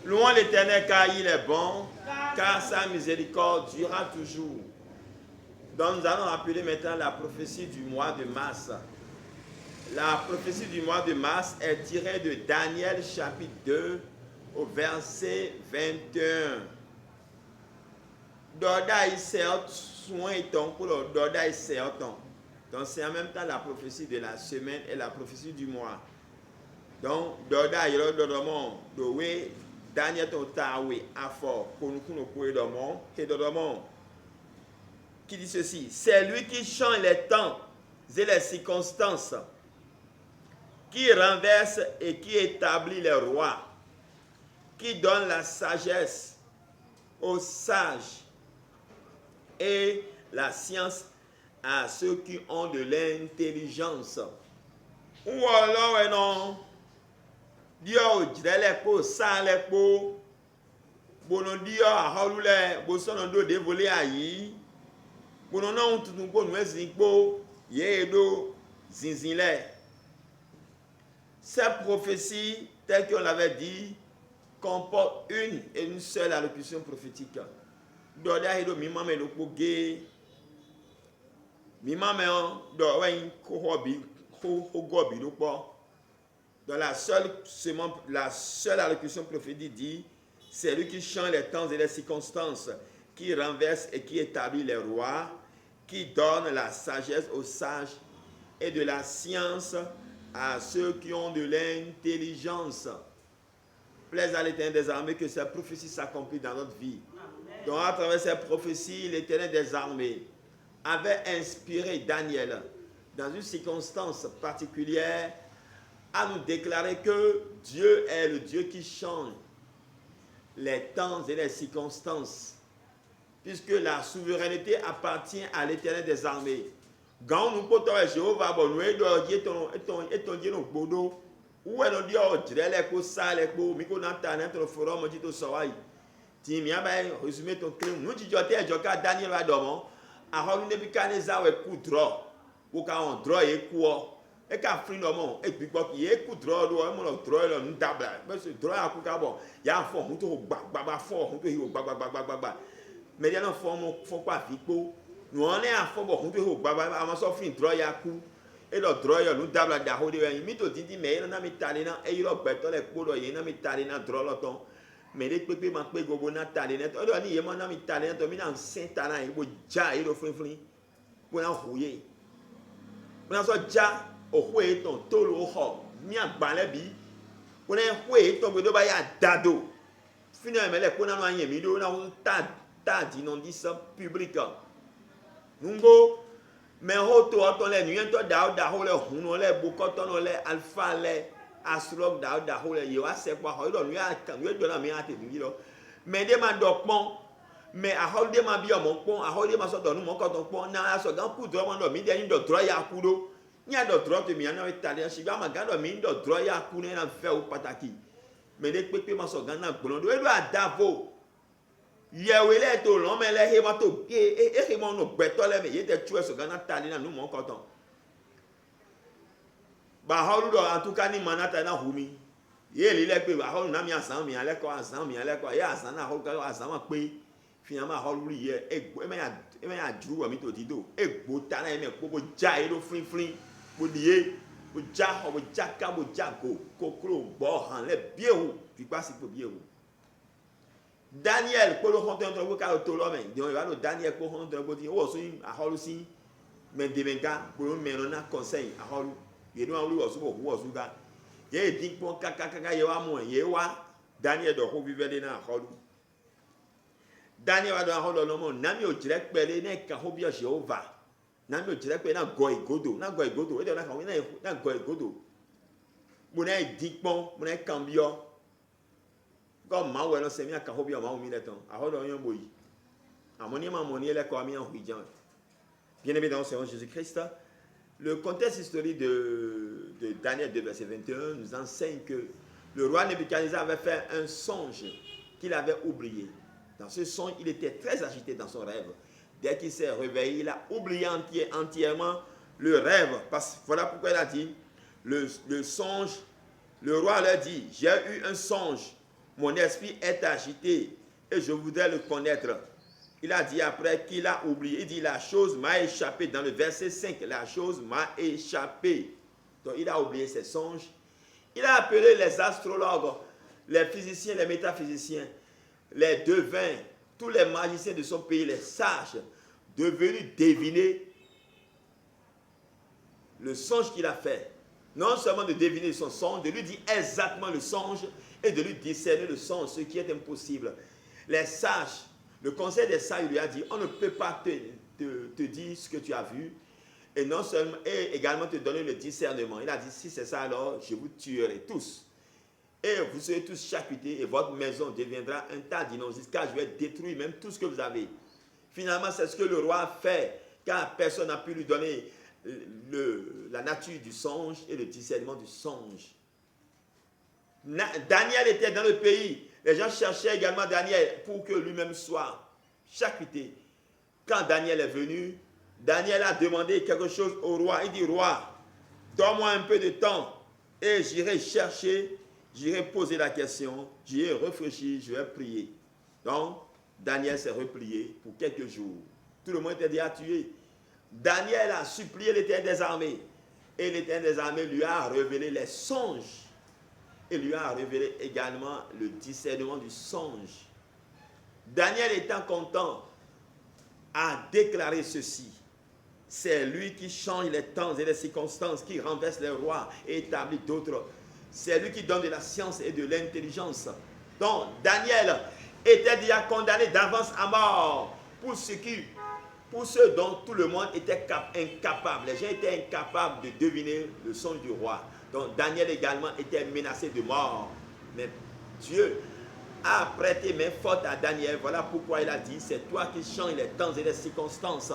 Louons l'Éternel car il est bon, car sa miséricorde durera toujours. Donc nous allons rappeler maintenant la prophétie du mois de mars. La prophétie du mois de mars est tirée de Daniel chapitre 2 au verset 21. Dorda est certes, soin et ton pour le Dorda est certain. Donc c'est en même temps la prophétie de la semaine et la prophétie du mois. Donc Dorda est le dormant de oui. Daniel Totawe a fort qui dit ceci: c'est lui qui change les temps et les circonstances, qui renverse et qui établit les rois, qui donne la sagesse aux sages et la science à ceux qui ont de l'intelligence. Ou alors non, Dieu dirait les peaux, ça les peaux, bon Dieu a holulé, bon son do dévolé aïe, bon non tout nous bon nous zingbo, yedo zinzinlé. Cette prophétie, telle qu'on l'avait dit, comporte une seule allocution prophétique. Doda hedo mima me lokpo ge, mima me do wen ko hobi ko gobi lokpo. Dans la seule allocution prophétique dit, c'est lui qui change les temps et les circonstances, qui renverse et qui établit les rois, qui donne la sagesse aux sages et de la science à ceux qui ont de l'intelligence. Plaise à l'Éternel des armées que cette prophétie s'accomplit dans notre vie. Amen. Donc à travers cette prophétie, l'Éternel des armées avait inspiré Daniel dans une circonstance particulière à nous déclarer que Dieu est le Dieu qui change les temps et les circonstances, puisque la souveraineté appartient à l'Éternel des armées. Quand nous potons Jéhovah, bon, nous étant Dieu nos bodos, où est notre Dieu, dirait les causes sales, les causes, mais qu'on entend notre forum, on dit au soleil. Tu m'as bien résumé ton crime. Nous disons que Daniel va dormir. Alors nous ne pouvons pas nous avoir coup droit, ou quand on droit et quoi. Et quand on fait normalement, et puis quoi qu'il y ait coup droit, on a droit là, nous d'abord. Mais ce droit à coup d'abord, il y a un fond, on trouve baba fort, on trouve baba. Mais il y a un fond, on faut pas vite. Nous on est à fond, on trouve baba, avant ça fin droit à coup. Et le droit nous d'abord d'arrêt de venir. Mais tu dis mais il y a un talent, et il a besoin de coups, il y a un talent droit là temps. Mais les pépés manquent gogo na talent. On doit dire il y a un talent, mais un saint talent, il faut déjà il faut flin pour en rouiller. Pour en soit déjà au fouet ton tolo ho, mi a balebi. Pour en fouet ton bedo ba ya dado. Finalement les pour en noyer mi do na un ta dit non dit ça public. Nungo mais ho to ton les nuit to da ho le hunu le bukoto le alpha le astrologue da ho le yo ase kwa ho do nu ya kan yo do na mi ate bi lo. Mais de ma dokpon mais a ho de ma bi o mo pon a ho de ma so do nu mo ko ton pon na so gan ku do mo do mi de ni do dro ya ku do. Ni a do dro te mi na italien si ba ma gan do mi do dro ya ku ne na fe o pataki. Mais de pepe ma so gan na gbon do e do adavo. Yewele to lo me le he ma to e mo no gbeto le me ye de tu so gan na tali na nu mo ko ton. Ba ho do en tout cas ni manata na humi. Ye li le pe ba ho na mi asan mi ale ko ya asan na ho ka asan ma pe finalement ho lu ye e me ya dru wa mi to ti do e gbo ta na me ko bo ja e lo flin bo die bo ja ho bo ja ka bo ja ko kro bo han le bie o fi pa si po bie o. Daniel ko lo hon ton ko ka to lo me di o va lo Daniel ko hon ton ko ti o so a ho lu si me de benga ko lo me no na conseil a ho lu ye no a lu o so wo so ga ye di pon kaka ye wa mo ye wa Daniel do ko vivele na ho lu. Daniel va do ho lo no mo na mi o jire pele na ka ho bi o Jehovah na mi o jire pe na go igodo e do na ka na go igodo mo na di pon mo na cambio ko ma we no se mi ka ho bi o ma o mi le ton a ho do yan boyi amoni ma moni le ko mi an huijan. Bien aimé dans le Seigneur Jésus-Christ, le contexte historique de Daniel 2 verset 21 nous enseigne que le roi Nebuchadnezzar avait fait un songe qu'il avait oublié. Dans ce songe, il était très agité dans son rêve. Dès qu'il s'est réveillé, il a oublié entièrement le rêve. Parce, voilà pourquoi il a dit, le songe, le roi leur dit, j'ai eu un songe mon esprit est agité et je voudrais le connaître. Il a dit après qu'il a oublié, il dit la chose m'a échappé. Dans le verset 5, la chose m'a échappé. Donc il a oublié ses songes. Il a appelé les astrologues, les physiciens, les métaphysiciens, les devins, tous les magiciens de son pays, les sages, devenus deviner le songe qu'il a fait. Non seulement de deviner son songe, de lui dire exactement le songe et de lui discerner le songe, ce qui est impossible. Les sages, le conseil des sages lui a dit, on ne peut pas te dire ce que tu as vu et non seulement, et également te donner le discernement. Il a dit, si c'est ça, alors je vous tuerai tous. Et vous serez tous charcutés et votre maison deviendra un tas d'immondices, car je vais détruire même tout ce que vous avez. Finalement, c'est ce que le roi a fait, car personne n'a pu lui donner la nature du songe et le discernement du songe. Daniel était dans le pays. Les gens cherchaient également Daniel pour que lui-même soit charcuté. Quand Daniel est venu, Daniel a demandé quelque chose au roi. Il dit, roi, donne-moi un peu de temps et j'irai chercher, j'irai poser la question, j'irai réfléchir, je vais prier. Donc, Daniel s'est replié pour quelques jours. Tout le monde était déjà tué. Daniel a supplié l'Éternel des armées. Et l'Éternel des armées lui a révélé les songes. Et lui a révélé également le discernement du songe. Daniel étant content, a déclaré ceci. C'est lui qui change les temps et les circonstances, qui renverse les rois et établit d'autres. C'est lui qui donne de la science et de l'intelligence. Donc, Daniel était déjà condamné d'avance à mort pour ceux dont tout le monde était incapable. Les gens étaient incapables de deviner le songe du roi. Donc, Daniel également était menacé de mort. Mais Dieu a prêté main forte à Daniel. Voilà pourquoi il a dit, c'est toi qui changes les temps et les circonstances.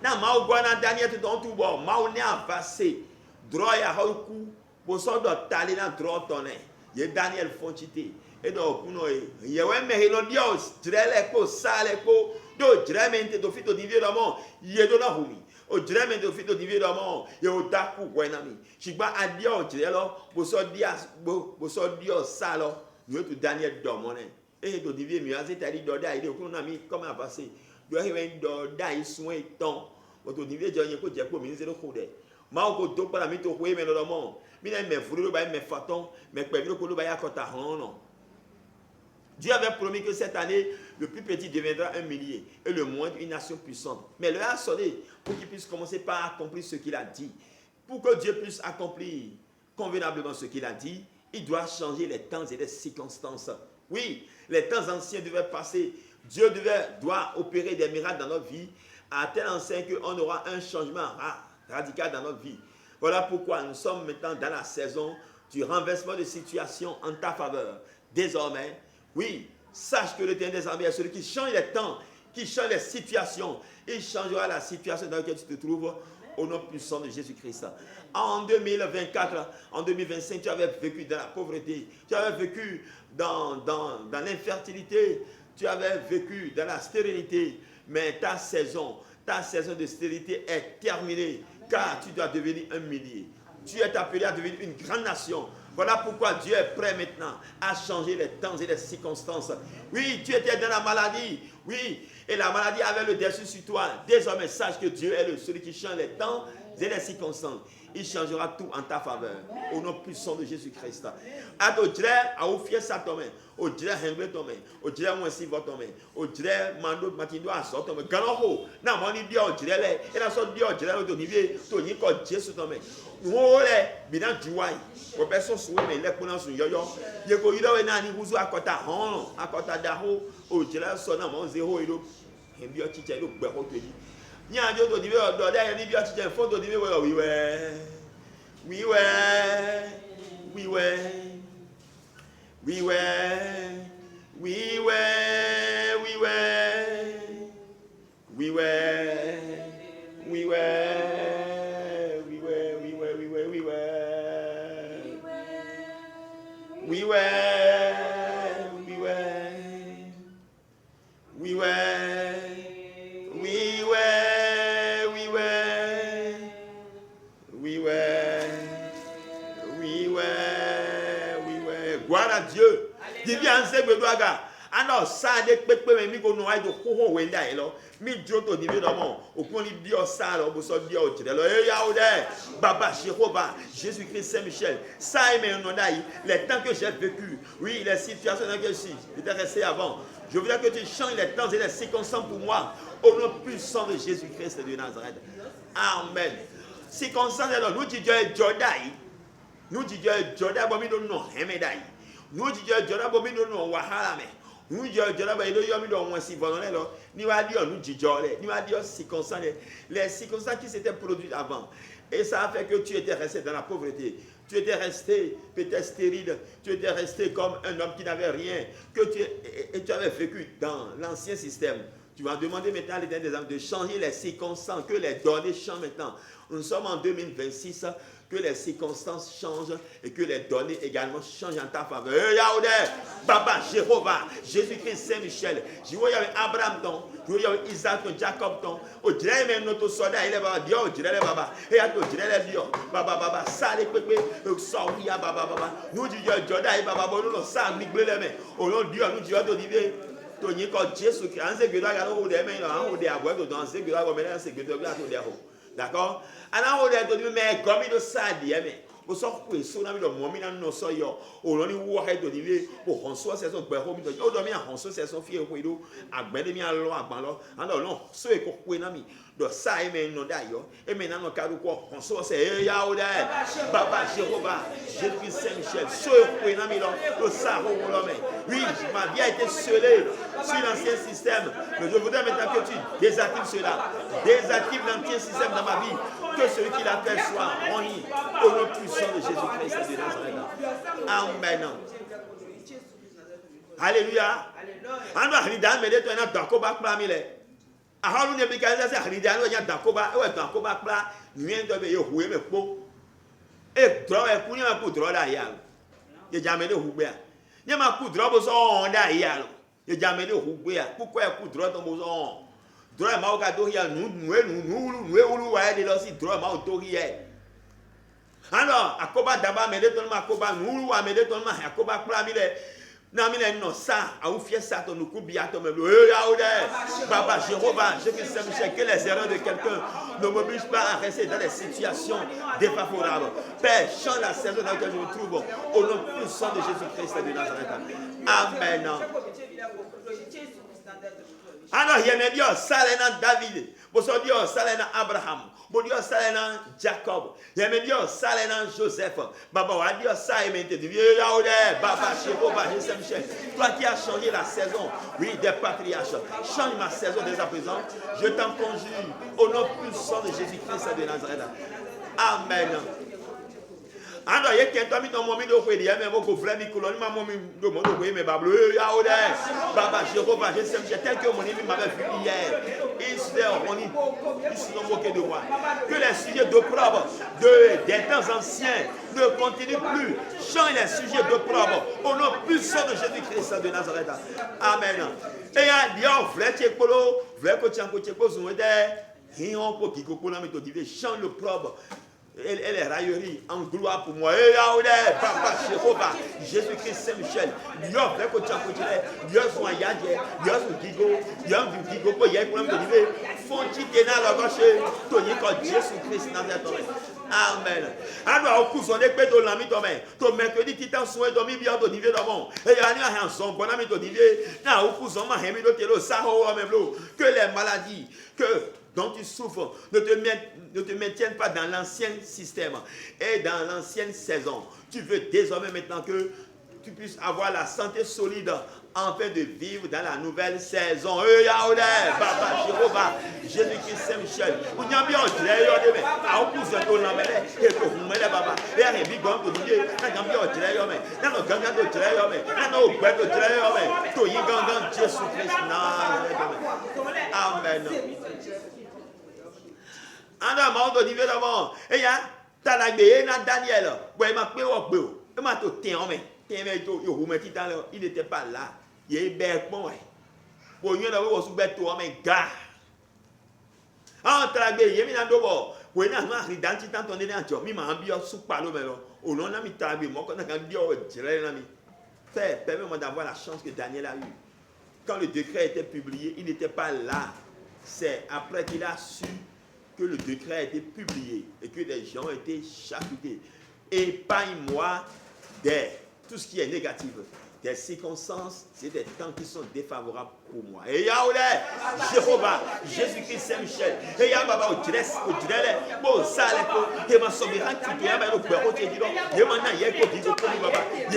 Na mau gwana Daniel tu don tu bo mau ne avase draw ya hoku bo so do tali na draw tone ye Daniel fonchite e do kuno ye we me helo dios drele ko sale ko do dramente do fito di vero mo ye do na humi o dreme do fito di vero mo ye o daku gwena mi shigba adio drelo bo so dio salo yo tu Daniel do mo ne e do di vie mi azeta di do da ide kuno na mi comme avase do he wen do da isun eton oto ni veje onye ko je ko mi nzero ko de ma o ko to para mi to ko e me lo mo mi na me furu ba me faton me pe mi ko lo ba ya kota hono. Dieu avait promis que cette année le plus petit deviendra un millier et le moindre une nation puissante. Mais l'heure a sonné pour qu'il puisse commencer par accomplir ce qu'il a dit. Pour que Dieu puisse accomplir convenablement ce qu'il a dit, il doit changer les temps et les circonstances. Oui, les temps anciens devaient passer. Dieu doit opérer des miracles dans notre vie à tel enseigne qu'on aura un changement radical dans notre vie. Voilà pourquoi nous sommes maintenant dans la saison du renversement de situation en ta faveur. Désormais, oui, sache que l'Éternel des armées est celui qui change les temps, qui change les situations. Il changera la situation dans laquelle tu te trouves au nom puissant de Jésus-Christ. En 2024, en 2025, tu avais vécu dans la pauvreté, tu avais vécu dans l'infertilité, tu avais vécu dans la stérilité, mais ta saison de stérilité est terminée, car tu dois devenir un millier. Tu es appelé à devenir une grande nation. Voilà pourquoi Dieu est prêt maintenant à changer les temps et les circonstances. Oui, tu étais dans la maladie. Oui, et la maladie avait le dessus sur toi. Désormais, sache que Dieu est celui qui change les temps et les circonstances. Il changera tout en ta faveur. Au nom puissant de Jésus-Christ. A to dire à oufie sa tome. O dire hengbe tome. O dire moi si votre tome. O dire mando matindo a so tome. Ganoho. Na moni dia o dire le. E na so dia o dire o to nive to ni ko Jésus tome. Wo le bidan juwai. O person suwe me le kuna sun yoyo. Ye ko ida we na ni huzu akota hon. Akota daho. O dire so na mo zero ilo. Hembi o chiche ilo gbe ho to yi. Ni ajo to diwe odo da ni bi o chiche fo to diwe we wiwe. We were, we were, we were, we were, we were, we were, we were, we were, we were, we were, we were, we were, we were, we were. Dieu. Il vient en Zébédoaga. Alors, ça, des pépés, mais miko no aïdo, koho wenda, elo. Mi joto di vedamo. Au point de dire ça, là, vous sortez au tiré. Eh, yaoude, Baba, Jéhovah, Jésus-Christ, Saint-Michel. Ça, mais on a les temps que j'ai vécu. Oui, les situations dans lesquelles j'étais resté avant. Je voudrais que tu changes les temps et les circonstances pour moi. Au nom puissant de Jésus-Christ de Nazareth. Amen. Circonstances, nous disons Jordan. Nous disons Jordan, bon, nous non, Hémédaï. Nous disons Jordan, bon, nous non, Wahala, mais. Nous disons Jordan, bon, nous non, moins si bon, nous va dire, nous disons, nous va dire circonstances, les circonstances qui s'étaient produites avant. Et ça a fait que tu étais resté dans la pauvreté. Tu étais resté peut-être stérile. Tu étais resté comme un homme qui n'avait rien. Et tu avais vécu dans l'ancien système. Tu vas demander maintenant à l'Éternel des âmes de changer les circonstances, que les données changent maintenant. Nous sommes en 2026, que les circonstances changent et que les données également changent en ta faveur. Yahweh, Baba, Jéhovah, Jésus-Christ, Saint-Michel. Je vois Abraham, je vois Isaac, Jacob, au dirait même notre soldat, il est Baba, Dieu, au dirait Baba, et à tout dirait Dieu, Baba, ça les pépés, sortir, Baba, nous disons Jordan, Baba, nous ça, nous les mains, au nom de Dieu, nous disons d'Olivier. Tony quand Jésus Christ, en sécurité, on est mains, on est à boire, dans la sécurité, on est en sécurité, on est à d'accord? Alors, on est à mais comme il ça dit, mais. Vous sortez, si on a mis le moment, nous sommes au long du mois de l'hiver, au François, c'est son père, au dormi à François, c'est son fils, au Guido, à Bédémi à l'eau, à Banlo, alors non, ce est pour Quenami, de ça, et maintenant d'ailleurs, et maintenant, le cas de quoi, François, c'est Yaouda, Baba, Jéhovah, Jésus-Christ Saint-Michel, ce est Quenami, le Saro, oui, ma vie a été scellée sur l'ancien système, mais je voudrais maintenant que tu désactives cela, désactive l'ancien système dans ma vie, que celui qui l'a fait soit roni, au nom puissant de Jésus-Christ de Nazareth. Amen. Alléluia. Ando hridan me de to na dakoba kpla mi le. Ahalu ne bi ka se hridan o nya dakoba e dakoba kpla nyen to be ye huwe me po. E dro e ku ni ma ku dro da ya. Ye jame de hugbe a. Ye ma ku dro bo so on da ya lo. Ye jame de hugbe a. Ku ko e ku dro to bo so on. Dro e ma o ka do ya nu ulu wa de lo si dro ma o to ye. Alors, akoba daba me de ton ma akoba nu wa me de ton ma akoba kpla mi le. Non, mais non, ça, à vous faire ça, ton coup bientôt, mais Baba, Jéhovah, Jésus Saint-Michel, que les erreurs de quelqu'un ne m'obligent pas à rester dans des situations défavorables. Père, change la saison dans laquelle je me trouve, au nom puissant de Jésus-Christ de Nazareth. Amen. Alors, il y a un Dieu, Salena David, vous savez, Dieu, Salena Abraham. Bon Dieu, ça est dans Jacob. Il me dit, ça est dans Joseph. Baba, on va dire ça et maintenant. Baba, Jéhovah, Jésus-Michel. Toi qui as changé la saison, oui, des patriarches. Change ma saison dès à présent. Je t'en conjure au nom puissant de Jésus-Christ de Nazareth. Amen. Alors, il y a quelqu'un qui m'a mis au pays, mais mon frère Nicolas m'a mis au pays, mais Baba, Jéhovah, Jésus-Michel, tel que mon ami m'avait vu hier. Ils se moqués de moi. Que les sujets d'opprobre des temps anciens ne continuent plus. Change les sujets d'opprobre au nom puissant de Jésus-Christ de Nazareth. Amen. Et il y a un vrai tchèpolo, vrai tchèpolo, change le probe. Et les railleries en gloire pour moi. Papa, Jéhovah, Jésus-Christ Saint-Michel. Dieu, vrai que tu as continué. Dieu, soit yadje. Dieu, soit gigo. Dieu, gigo, pour y aller pour me dire. Fonti, tena, la gauche. Tony, quand Jésus-Christ n'a pas tombé. Amen. Alors, au coup, on est prêt de l'ami tombé. Ton mercredi, tu t'en souhaites dormir bien de niveau d'avant. Et il y a un son, bon ami de niveau. Là, au coup, on m'a remis le télo, ça, que les maladies, dont tu souffres ne te maintiennent pas dans l'ancien système et dans l'ancienne saison. Tu veux désormais maintenant que tu puisses avoir la santé solide afin de vivre dans la nouvelle saison. Baba, Jéhovah, Jésus-Christ Saint-Michel. Vous n'avez bien Amen. Anda ma do nive d'avant et ya talagbe na Daniel boy ma pe wo gbe o e ma to tin o me to yo hu me ti dan il n'était pas là ye be pon e bo yin na wo su be to o me ga an talagbe ye mi na do bo we na ma ri dan ti tan ton de na jo mi ma bi o su pa lo me lo o lo na mi talagbe mo ko na kan bi o jire na mi Père, permets-moi d'avoir la chance que Daniel a eue. Quand le décret a été publié, il n'était pas là. C'est après qu'il a su que le décret a été publié et que des gens ont été chahutés. Épargne-moi tout ce qui est négatif, des circonstances, c'est des temps qui sont défavorables pour moi. Et Yahweh, Jéhovah, Jésus-Christ, Saint-Michel, et Yahweh, au dresse, bon, ça, et ma souverain, qui est au bureau, qui est dit, et maintenant, il y a un peu de temps, et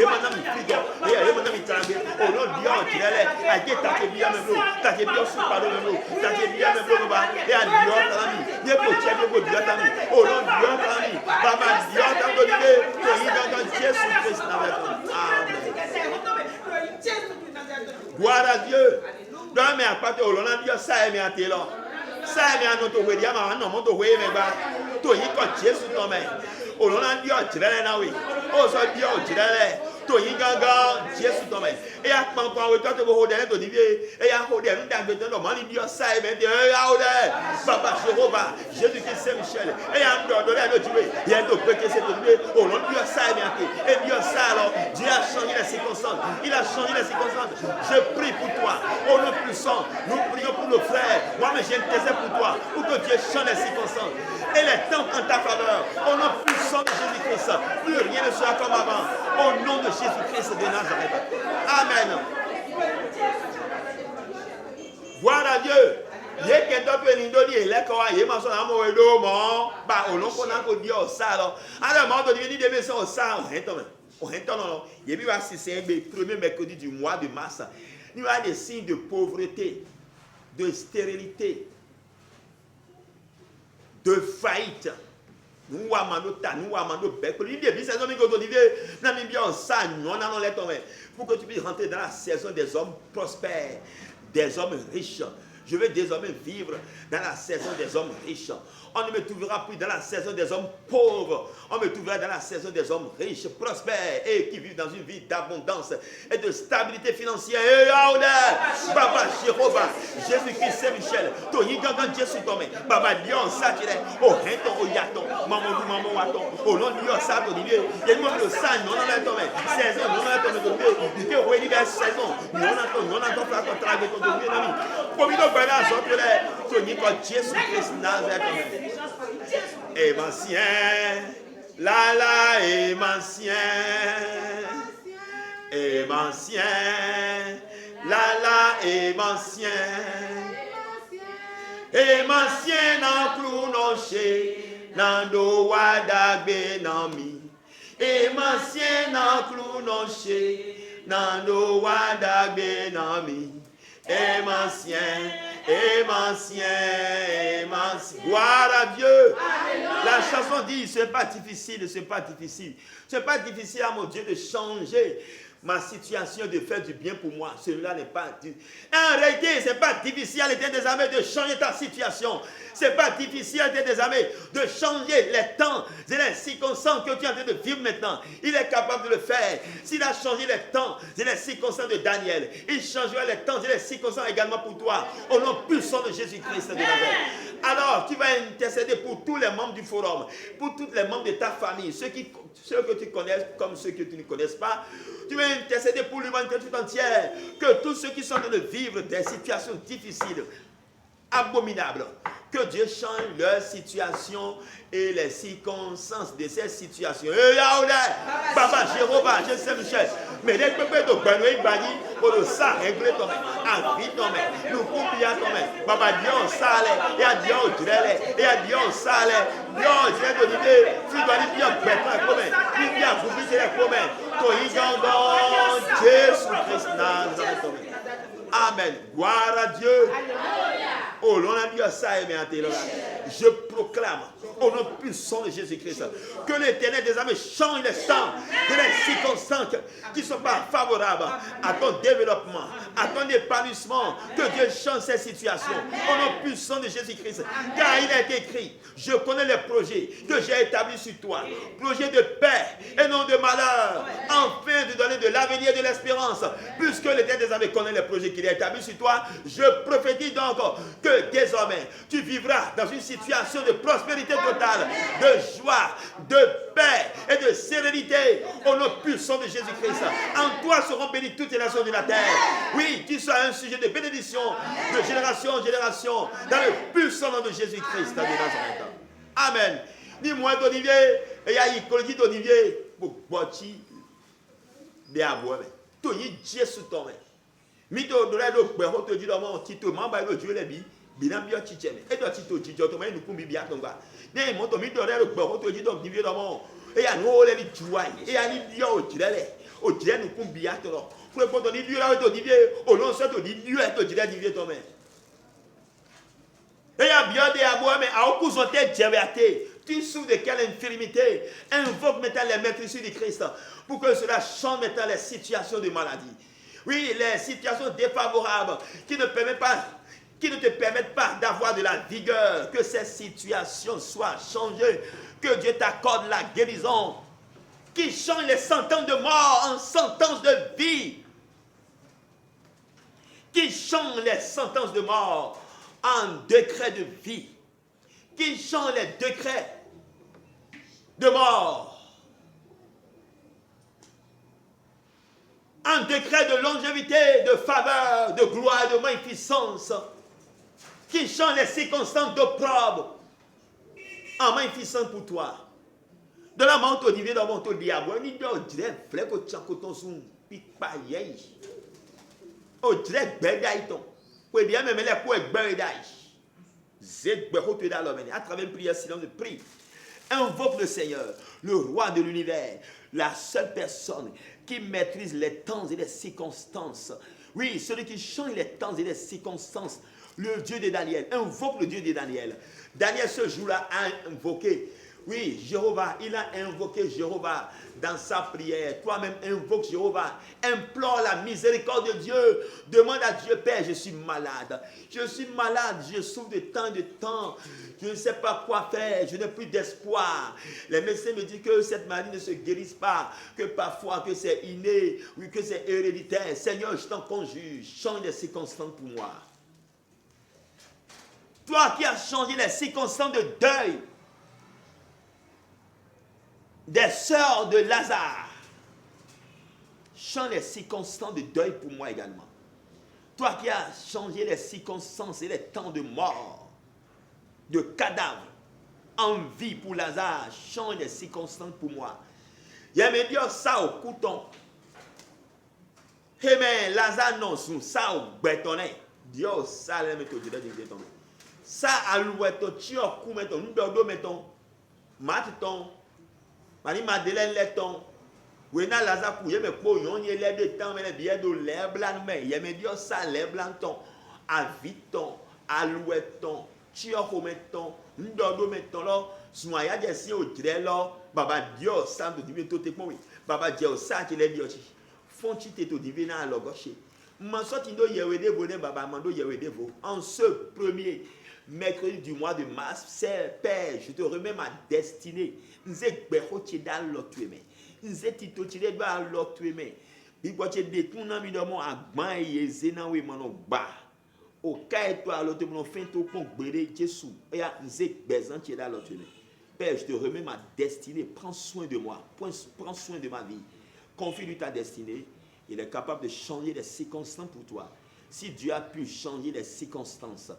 maintenant, il frigo, et maintenant, il travaille, au nom de Dieu, au dresse, à qui t'as bien même l'eau, t'as bien sur parole de l'eau, t'as bien même l'eau, et à Dieu, t'as mis, il y a pour tirer, au Dieu, t'as mis, au nom de Dieu, t'as mis, Papa, Dieu, t'as donné, que il dans Jésus-Christ, Amen. Gloire à Dieu. Non, mais à part de l'on Dieu, ça est bien là. Ça est bien notre way, dia ma no moto way me ba. To yi ko Jésus no me. O l'on Dieu tirele na we. O so Dieu tirele. To yi gangan Jésus no me. E a pan pan we to bo de to di e a ho de nda gbe to no mani Dieu ça est bien de a o de. Papa Jéhovah, Jésus Christ Saint-Michel. E a ndo do le no ti we. Il y a do pe que c'est to di o l'on Dieu ça est bien. Et Dieu ça alors, Dieu a changé les circonstances. Il a changé les circonstances. Je prie pour toi. Au nom puissant, nous prions pour nos frères. Moi, mais j'intercède pour toi, pour que Dieu change les circonstances. Et les temps en ta faveur. Au nom puissant de Jésus-Christ. Plus rien ne sera comme avant. Au nom de Jésus-Christ de Nazareth. Amen. Gloire à Dieu. Premier mercredi du mois de mars, il y a des signes de pauvreté, de stérilité, de faillite. Pour que tu puisses rentrer dans la saison des hommes prospères, des hommes riches. Je vais désormais vivre dans la saison des hommes riches. On ne me trouvera plus dans la saison des hommes pauvres. On me trouvera dans la saison des hommes riches, prospères et qui vivent dans une vie d'abondance et de stabilité financière. Et Baba Jéhovah, Jésus-Christ Saint-Michel, Tony Gangan Jésus Tomé, Baba Dion Satire, O Henton, O Yaton, Maman Waton, O nom de Dieu, Sato Dieu, et nous le sang, non, on a tombé, saison, non, on a tombé, il faut réunir la saison, non, on a tombé, on a travaillé, on a tombé, pour nous, Tony Jésus-Christ Nazareth. Émancien, la, émancien, émancien, la, émancien, émancien nan clou non chez, nan do wadagbe nan mi, émancien nan clou non chez, nan do wadagbe nan mi, émancien. Émancien. Gloire à Dieu. Alléluia. La chanson dit, c'est pas difficile. C'est pas difficile à mon Dieu de changer ma situation, de faire du bien pour moi. Cela n'est pas difficile. En réalité, c'est pas difficile à l'éternel des armées de changer ta situation. C'est pas difficile à l'éternel des armées de changer les temps et les circonstances que tu es en train de vivre maintenant. Il est capable de le faire. S'il a changé les temps et les circonstances de Daniel, il changera les temps et les circonstances également pour toi. Au nom puissant de Jésus-Christ de Nazareth. Alors, tu vas intercéder pour tous les membres du forum, pour tous les membres de ta famille, ceux que tu connais comme ceux que tu ne connais pas. Tu vas intercéder pour l'humanité tout entière, que tous ceux qui sont en train de vivre des situations difficiles, abominables, que Dieu change leur situation et les circonstances de ces situations. Et Baba Jéhovah, je sais Michel, mais les peuples de Benoît Bani, pour le sang régler ton main, vie ton main, nous coupons ton main. Baba Dion sale, et à Dion drele, et à Dion sale, Dion j'ai donné, tu dois lui bien bêter comme lui bien vous visiter comme toi y dans Jésus-Christ Nazareth. Amen. Gloire à Dieu. Oh, l'on a dit ça, je proclame au nom puissant de Jésus-Christ que l'Éternel des armées change les temps et les circonstances qui ne sont pas favorables à ton développement, à ton épanouissement, que Dieu change ces situations au nom puissant de Jésus-Christ. Car il a été écrit, je connais les projets que j'ai établis sur toi, projets de paix et non de malheur, afin de donner de l'avenir et de l'espérance. Puisque l'Éternel des armées connaît les projets qu'il a établis sur toi, je prophétise donc que désormais tu vivras dans une situation situation de prospérité totale, de joie, de paix et de sérénité au nom puissant de Jésus-Christ. En toi seront bénies toutes les nations de la terre. Oui, tu seras un sujet de bénédiction de génération en génération dans le puissant nom de Jésus-Christ de Nazareth. Amen. Dis-moi d'Olivier, et il y a une colline d'Olivier pour boire de aboire. Tu y es sous ton main. Mito dola do gbe ho to ji do mo ti to ma ba do ju le bi na bi o chi che me e do ti to ji jo to ma nu kun bi bi aton gba ne mo to mi do le gbe ho to ji do ni bi do mo e ya no le ni ju ai e ya ni bi o ji le nu kun bi aton ro fun e to ni bi la to ni bi o lo so to ni bi e to ji le ni bi to me e ya bi o de abo me a o ku so te je be ate tu souffres de quelle infirmité? Invoque maintenant les maîtrises du Christ pour que cela change maintenant les situations de maladie. Oui, les situations défavorables qui ne te permettent pas d'avoir de la vigueur. Que ces situations soient changées. Que Dieu t'accorde la guérison. Qui change les sentences de mort en sentences de vie. Qui change les sentences de mort en décrets de vie. Qui change les décrets de mort en décret de longévité, de faveur, de gloire, de magnificence, qui change les circonstances d'opprobre en magnificence pour toi. De la montre au divin, de la montre au diable, ni de dirait, flèque au tchakoton sous pipa yei. Au dirait, bédaïton. Pour bien même les coups et bédaï. Zé béroté dans l'homme. À travers une prière, silence de prie. Invoque le Seigneur, le roi de l'univers, la seule personne qui maîtrise les temps et les circonstances. Oui, celui qui change les temps et les circonstances. Le Dieu de Daniel. Invoque le Dieu de Daniel. Daniel, ce jour-là, a invoqué. Oui, Jéhovah, il a invoqué Jéhovah dans sa prière. Toi-même, invoque Jéhovah. Implore la miséricorde de Dieu. Demande à Dieu, Père, je suis malade. Je suis malade, je souffre de tant de temps. Je ne sais pas quoi faire, je n'ai plus d'espoir. Les médecins me disent que cette maladie ne se guérisse pas, que parfois que c'est inné, oui, que c'est héréditaire. Seigneur, je t'en conjure, change les circonstances pour moi. Toi qui as changé les circonstances de deuil des sœurs de Lazare, change les circonstances de deuil pour moi également. Toi qui as changé les circonstances et les temps de mort, de cadavres, en vie pour Lazare, change les circonstances pour moi. Il y a me dire ça au couton. Eh mais Lazare non, ça au bétonné. Dieu ça le mettre dedans de bétonné. Ça à l'oueto, tu as coup mettons, nous dodo mettons. Maton. Mani Madeleine leton. Wena Lazare pour y me po yon y les de temps mais les billets de l'air blanc mais il y a me dire ça l'air blanc ton. À viton, à l'oueton. Tu as comme mettons, nous dodo mettons là, soya des si au dire là, baba Dieu ça de divin tout est oui. Baba Dieu ça qui les dit aussi. Font tu t'es au divin à la gauche. Man sorti ndo yewede bonne baba mando yewede vo. En ce premier mercredi du mois de mars, c'est Père, je te remets ma destinée. Nzek beho ti dans l'autre main. Nzek ti to ti dans l'autre main. Bi bo ti détourner mi domo agban yeze na we mano ba. Au cas et toi l'autre mon fin to kon gbere Jésus. Ya nzek bezan ti dans l'autre main. Père, je te remets ma destinée. Prends soin de moi. Prends soin de ma vie. Confie-lui ta destinée. Il est capable de changer les circonstances pour toi. Si Dieu a pu changer les circonstances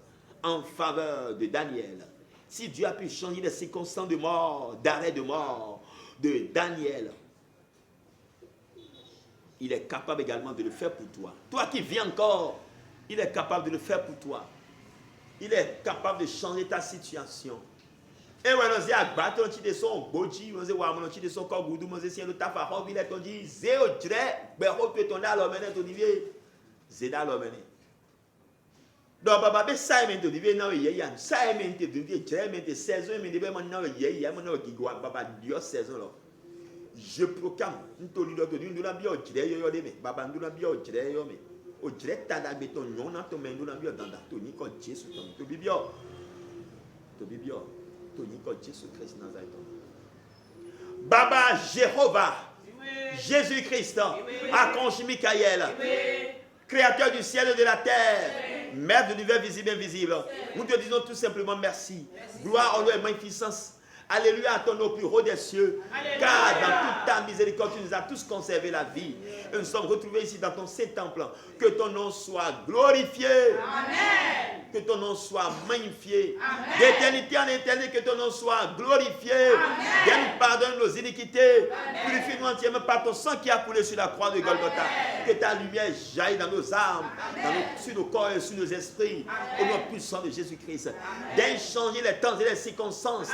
en faveur de Daniel, si Dieu a pu changer les circonstances de mort, d'arrêt de mort de Daniel, il est capable également de le faire pour toi. Toi qui vis encore, il est capable de le faire pour toi. Il est capable de changer ta situation. Et ouais, nous avons battu un petit de son boji, nous avons un petit de son corps goudou, nous avons un tafa, il est dit, zéro dre, béro peut ton dans l'homme, ton divier, zéda l'homme. Donc, papa, ça est maintenant, divier, non, il y a, ça est maintenant, divier, dre, maintenant, 16 ans, mais divier, maintenant, il y a, maintenant, qui doit, papa, Dieu, 16 ans, là. Je proclame, nous te disons, nous l'avons bien, dre, yo, mais, papa, nous l'avons bien, dre, yo, mais, au dre, t'as la béton, non, non, ton, mais, nous l'avons bien, dans la tonique, quand Jésus, ton, bibio, Jésus-Christ Nazareth. Baba Jéhovah, Jésus-Christ, Archange Michael, Créateur du ciel et de la terre, Maître de l'univers visible et invisible, nous te disons tout simplement merci. Gloire, honneur et magnificence. Alléluia à ton nom plus haut des cieux. Alléluia. Car dans toute ta miséricorde, tu nous as tous conservé la vie. Et nous sommes retrouvés ici dans ton Saint-Temple. Que ton nom soit glorifié. Amen. Que ton nom soit magnifié. D'éternité en éternité, que ton nom soit glorifié. Viens nous pardonner nos iniquités. Purifie-nous entièrement par ton sang qui a coulé sur la croix de Golgotha. Que ta lumière jaillit dans nos âmes, sur nos corps et sur nos esprits. Au nom puissant de Jésus-Christ. Viens changer les temps et les circonstances.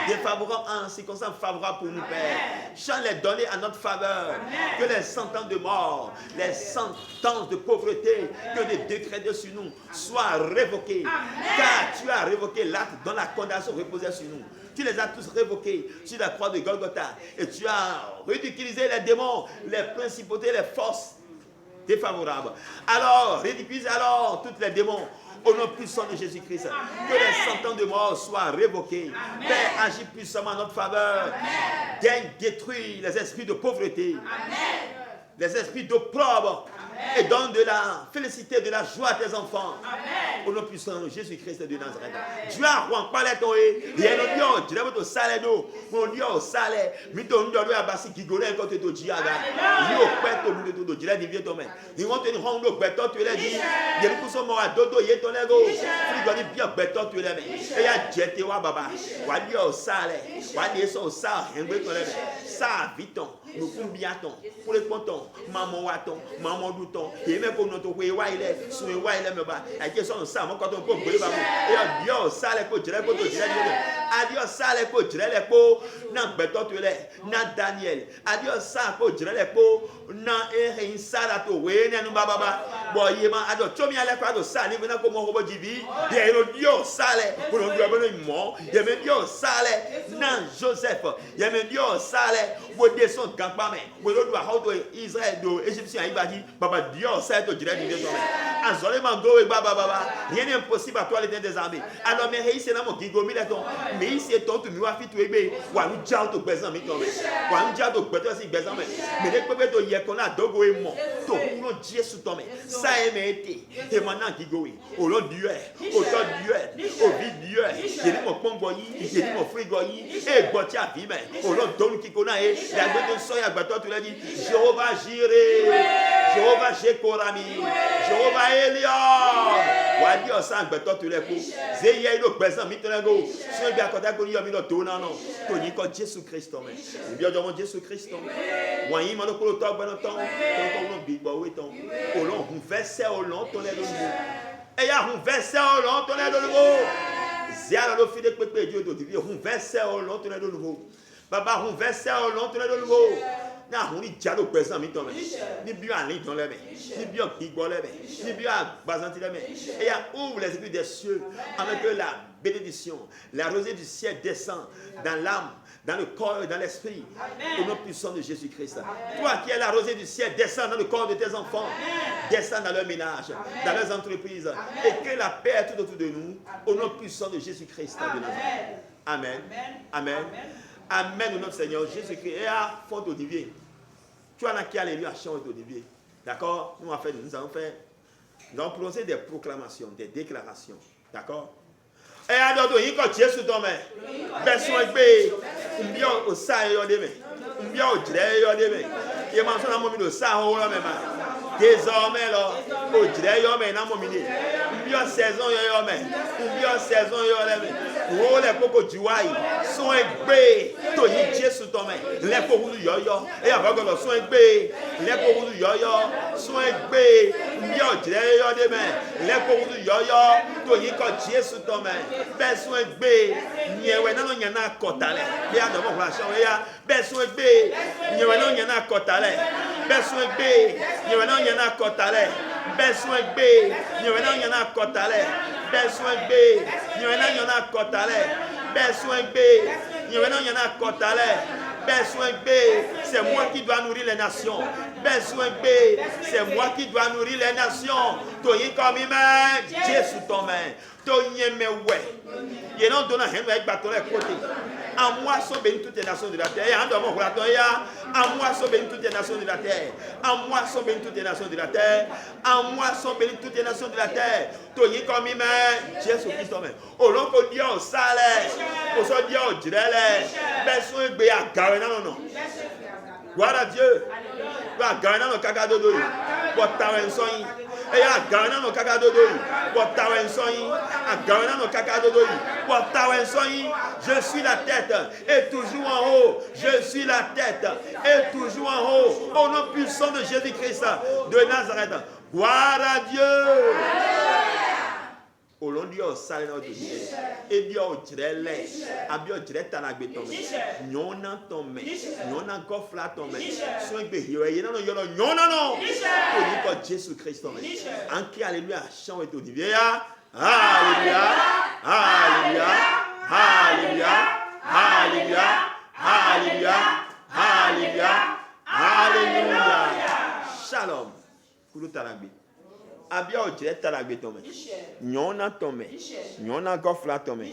Défavorable en circonstances favorables pour nous, Père. Change les donner à notre faveur. Que les sentences de mort, les sentences de pauvreté, que les décrets de sur nous soient révoqués. Car tu as révoqué l'acte dont la condamnation reposait sur nous. Tu les as tous révoqués sur la croix de Golgotha. Et tu as ridiculisé les démons, les principautés, les forces défavorables. Alors, ridiculise alors toutes les démons. Au nom puissant de Jésus-Christ, que les sentences de mort soient révoquées. Amen. Père, agis puissamment en notre faveur. Daigne détruire les esprits de pauvreté, amen, les esprits d'opprobre, et donne de la félicité, de la joie à tes enfants. Amen. Au nom puissant de Jésus-Christ de Nazareth. Dieu a rempli les toits. Il y a un Dieu, Dieu a un salaire d'eau. Mon Dieu a un salaire. Mais ton Dieu a bassi qui golait quand tu te dis. Il y a un peu de tout. Dieu a dit viens ton main. Il va te rendre le béton, tu l'as dit. Il y a un coup de mort à dodo, il y a ton ego. Il doit dire bien béton, tu l'as mis. Et il y a jeté wa baba. Wa Dieu a un salaire. Wa Dieu a un salaire. Un peu ton ego. Ça vite ton. Nous combien ton. Pour les pontons. Maman waton. Maman douton. Et même pour notre way, il est sur le way, il est me bat. Et qui sont ça, moi quand on peut brûler, et Dieu, ça les potes, les potes, adieu, ça les potes, les potes, non, béton, tu l'es, non, Daniel, adieu, ça, potes, les potes, non, et ça, la to, oui, non, baba, bon, il m'a adoré, tu m'as l'air de ça, il venait comme un robot divi, il y a un Dieu, ça les, pour le Dieu, il mort, il y a un Dieu, ça les, non, Joseph, il y a un Dieu, ça les, vous descendez, quand pas, mais vous doit avoir Israël, Égyptien, il va dire, baba, Dieu, ça te dirait de rien n'est impossible à toi les des armées. Alors mais c'est là mon gigomi là ton mais c'est ton tu m'as fait tout aimer ou nous déjà to besoin mi ton mais ou nous déjà to besoin si besoin mais les peuples to hier qu'on a dogo et mon to nous Dieu sous ton mais ça aimé été et maintenant gigowi au long Dieu au temps Dieu au vide Dieu il dit mon pomboyi il dit mon frigoyi et botti à vie mais au long don qui connaît la de soya bateau tu l'as dit Jéhovah Jireh Jéhovah Jekorami, Jéhovah Elion. Wadi osan gbeto tu le ko. Zeye ilo besan mi tenago. So bi akoda ko yo mi lo to na no. To ni ko Jésus Christ me. Bi ojo mo Jésus Christ me. Wan yi mo lo ko lo to gbe no ton. Ko lo bi gbo we ton. Ko lo hun verset o lo to le lo mo. E ya hun verset o lo to le lo mo. Zia lo fi de pepe Dieu do di hun verset o lo to le lo mo. Baba hun verset o lo to le lo mo. Na on dit dialo présent mi ton ni bien en ligne dans les mains ni bien qui les mains ni bien bazanti les mains et ouvre les esprits des cieux avec que la bénédiction la rosée du ciel descend dans l'âme dans le corps et dans l'esprit au nom puissant de Jésus-Christ. Toi qui es la rosée du ciel descend dans le corps de tes enfants, descend dans leur ménage, dans leurs entreprises et que la paix est tout autour de nous au nom puissant de Jésus-Christ. Amen. Amen. Amen au nom de Seigneur Jésus-Christ. Et à fond d'Olivier. Tu as qui alléluia chant d'Olivier. D'accord? Nous allons prononcer des proclamations, des déclarations. D'accord? Et alors, il y a Jésus dans mes. Version B. On vient au sa et au début. On vient au dré et au début. Il y a mentionné un moment de sa au même. Désormais, là, au dré et au même. On vient saison et au même. On vient saison et au même. Oh, les cocos du waï sont égbés. Tony Jésus dans mes. Les cocos du yo-yo. Et avant que nous soyons égbés. Les cocos du yo-yo sont égbés. On vient au dré et au début. Les cocos du yo-yo. Tony Jésus dans mes. Besoin B, nyewe nano nyana kotale. Bia no mo flasha we ya. Besoin B, nyewe no nyana kotale. Besoin B, nyewe no nyana kotale. Besoin B, nyewe no nyana kotale. Besoin B, nyewe no nyana kotale. Besoin B, nyewe no nyana kotale. Besoin B, c'est moi qui dois nourrir les nations. Besoin B, c'est moi qui dois nourrir les nations. Toyi comme main, Dieu sous ton main. Toyi me ouais. Il non donne rien avec bâton les côtés. À moi sont bénies toutes les nations de la terre. À moi sont bénies toutes les nations de la terre. À moi sont bénies toutes les nations de la terre. À moi sont bénies toutes les nations de la terre. Toyi comme main, Dieu sous Christ ton main. Au long que Dieu au salaire, au so Dieu au direle. Besoin B à garder non. Gloire à Dieu. Va gagner no kaka dodo. Pour tawen soyi. Et à gagner no kaka dodo. Pour tawen soyi. À gagner no kaka dodo. Pour tawen soyi. Je suis la tête et toujours en haut. Je suis la tête et toujours en haut. Au nom puissant de Jésus-Christ de Nazareth. Gloire à Dieu. Au long du salé notre Dieu. Et Dieu au direle. Abi au direct à la béton. Nyona tombe. Nyona gofla tombe. Soin be hiwe non yono nyona non. Pour lui Jésus Christ tombe. Anki alléluia chant et tout dit. Alléluia. Alléluia. Alléluia. Alléluia. Alléluia. Alléluia. Alléluia. Shalom. Kulu taragbe. Abia o direct à la béton. Nyona tombe. Nyona gofla tombe.